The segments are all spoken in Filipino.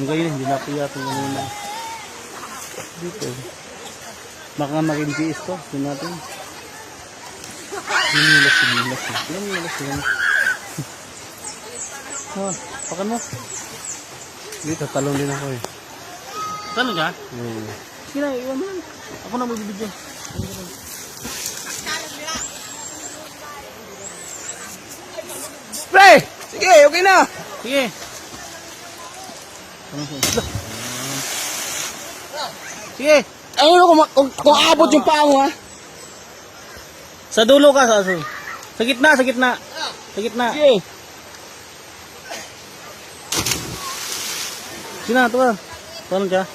Yung kayo, hindi na po yata yung kanina. Dito. Baka nga maging GS to. Yun natin. Sinilas. Sinilas. Oh, pakan mo. Dito, talong din ako eh. Talong ka? Sige na, iwan mo lang. Ako na magbibidyo. Pre! Sige, okay na. Sige. Sige. Ano kung abot yung paa mo, ha? Sa dulo ka, sa gitna. Sa gitna. Sige. Sige na, ito ka. Talong ka.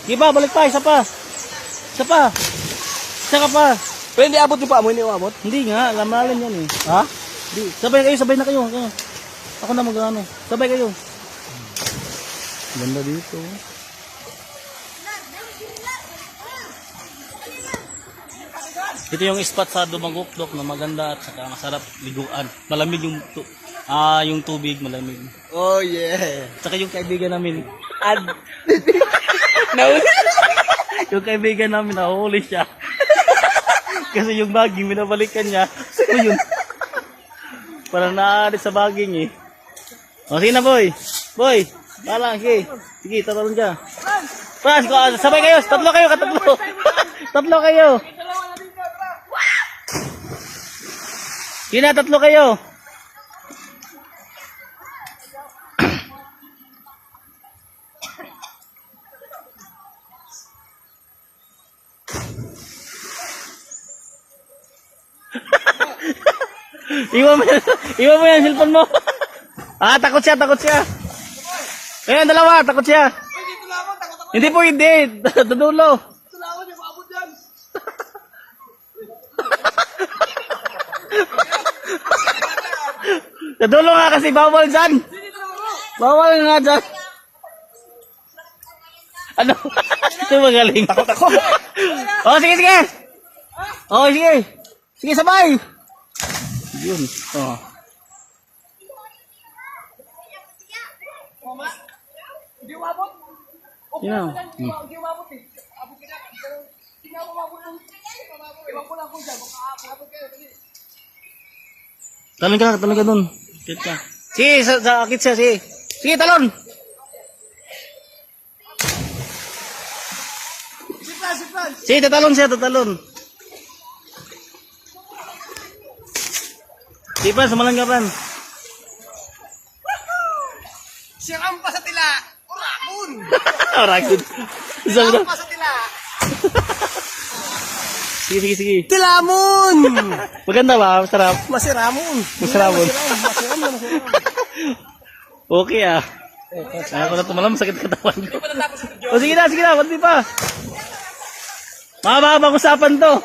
Sige pa, balik pa, isa pa. Isa ka pa. Pero hindi abot yung paa mo, hindi abot. Hindi nga, lamalan yan eh. Ha? Hindi. Sabay na kayo. Ako na mag-ano. Sabay kayo. Ganda dito. Ito yung spot sa Dumagukdok na maganda at saka masarap liguan. Malamig yung tubig, malamig. Oh, yeah. Saka yung kaibigan namin, Nahuli. yung kaibigan namin nahuli siya. Kasi yung baging minabalikan niya. So yun. Parang naaarit sa baging eh. O sige na boy. Boy. Balang sige. Sige tatalon ka. Pas, sabay kayo. Tatlo kayo. Tatlo kayo. Sige na, tatlo kayo. Iwan mo yan cellphone mo. Takot siya. Ayan, dalawa, takot siya. Hindi po, hindi. Dudulo. Dudulo nga kasi bawal dyan. Bawal nga dyan. Ano? Ito magaling. Takot ako. Oh, sige. Oh, sige. Sige, sabay. Yun. Oh. Hindi umabot. Yun na. Hindi umabot eh. Abot ka na. Hindi na umabot lang. Iwan ko lang po dyan. Abot kayo. Talon ka dun. Kit ka. Sige, sa akit siya, sige. Sige, talon. Siplan. Sige, tatalon. Sige pa, samalan ka pa. Siram pa sa tila. Urakun. Rakun. Siram pa sa tila. Sige. Tilamon. Maganda ba? Masarap. Masiramon. Masiramon. Masiram. Okay ah. Ayaw ko na tumalam, sakit katawan ko. O sige na, pati pa. Mababag-usapan to.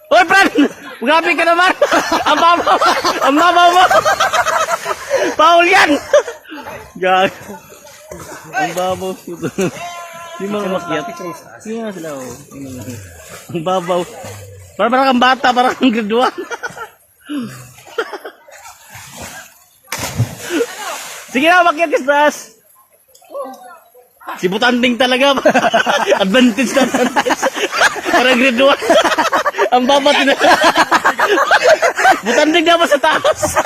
Hoy, Fran! Grabe ka naman! Ang babaw mo! Paul yan! Gag. Ang babaw. Hindi mga makyat. Sige nga sila, oh. Ang babaw. Parang kang bata, parang kang graduan. Sige na, makyat ka sa taas. Si Butanding talaga. Advantage. Parang graduan. Ang baba Butanding na ba sa taas?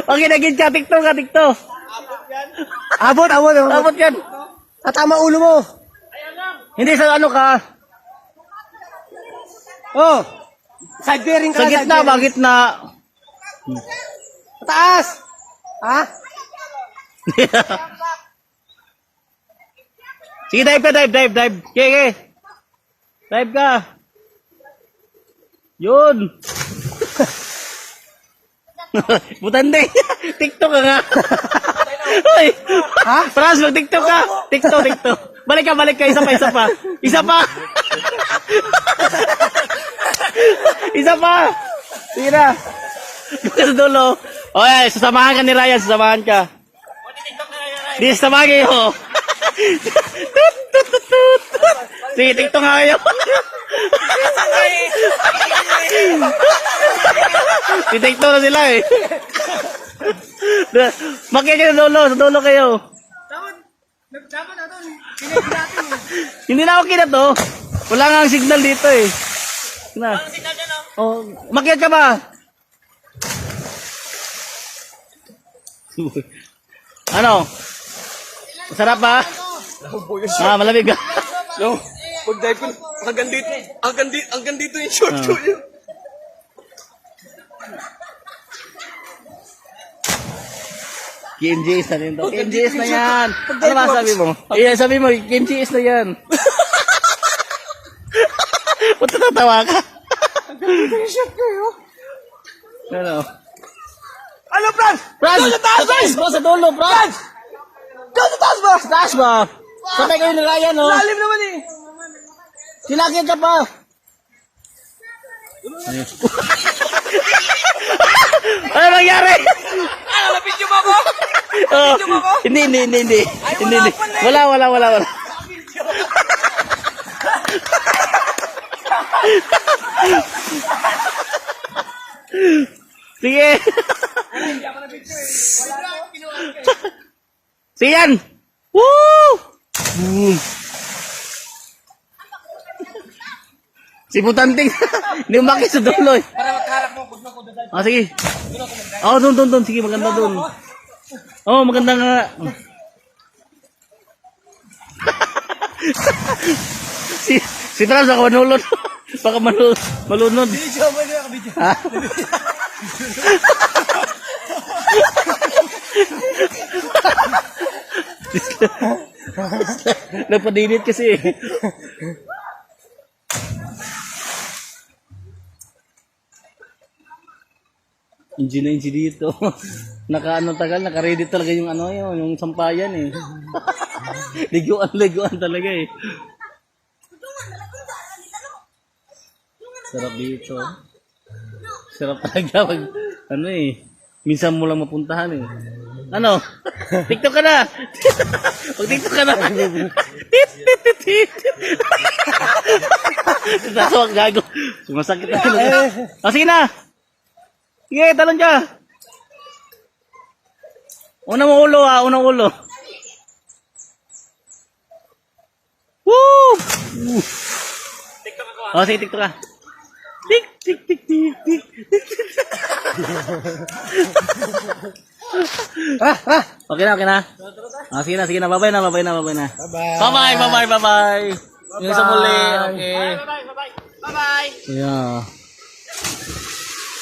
Okay, naging ka. Tikto. Abot yan. Tama ulo mo. Hindi sa ano ka. Oh. Side bearing ka. Sa gitna, bakit na? Taas. Ha? Sige, dive ka. Okay. Dive ka. Yun. Butanding. TikTok ka nga. Hoy. Ha? Franz, mag-TikTok ka. TikTok. Balik ka. Isa pa. Isa pa. Sige na. Sa dulo. Okay, sasamahan ka ni Ryan. Sasamahan ka. Di, sasamahan kayo. Sige, TikTok nga kayo. Titikto na sila eh. Makiya kayo sa dulo kayo. Dapat na ito. Kinag natin eh. Hindi na ako kinato. Wala nga ang signal dito eh. Na. Ang signal dyan oh. Oh, makiya ka ba? Ano? Masarap ba? Ah, malamig ba? No. Pag-dive ko, hanggang dito yung short ko yun. KMJS na rin to. KMJS na yan. Ano ba sabi mo? Eh, sabi mo, KMJS na yan. Ba't natatawa ka? Yung short ko yun. Ano? Ano, Franz? Franz! Doon sa taas, Franz! Bro, sa dulo, Franz! Doon sa taas ba? Sa taas ba? Sabay kayo ni Ryan, no? Lalim naman eh. Sinakit ka pa. Ano nangyari? Ano, napidyo mo ako? Oh, Video mo ko? hindi. Ay, wala Hindi. pala eh. Wala. Sige. Hindi ako napidyo eh. Wala na. Kinuha ko eh. Sige yan. Woo! Si Putanting. Hindi umakit sa dulo eh. Para makaharap mo, huwag na ko dadal. Ah, sige. Oh, doon. Sige, maganda doon. Oh, maganda nga. si Trans, baka manulod. Baka malunod. Video mo na ako, video. Ha? Nagpadinit kasi eh. Engineer dito. Naka-ano tagal, naka-ready talaga yung ano yun, yung sampayan eh. Liguan talaga eh. Sarap dito. Sarap talaga pag, ano eh, minsan mo lang mapuntahan eh. Ano? TikTok ka na! Pag TikTok ka na! Tapos wag gago. Sumasakit na. Ah, sige na! Sige, talon ka! Unang ulo ah, unang ulo. Woo! TikTok ako ah. Oh, sige, TikTok ka. Tik. Okay na. Ah, sige na. Bye-bye na. Bye-bye. Yung sa muli. Okay. Bye-bye. Yeah.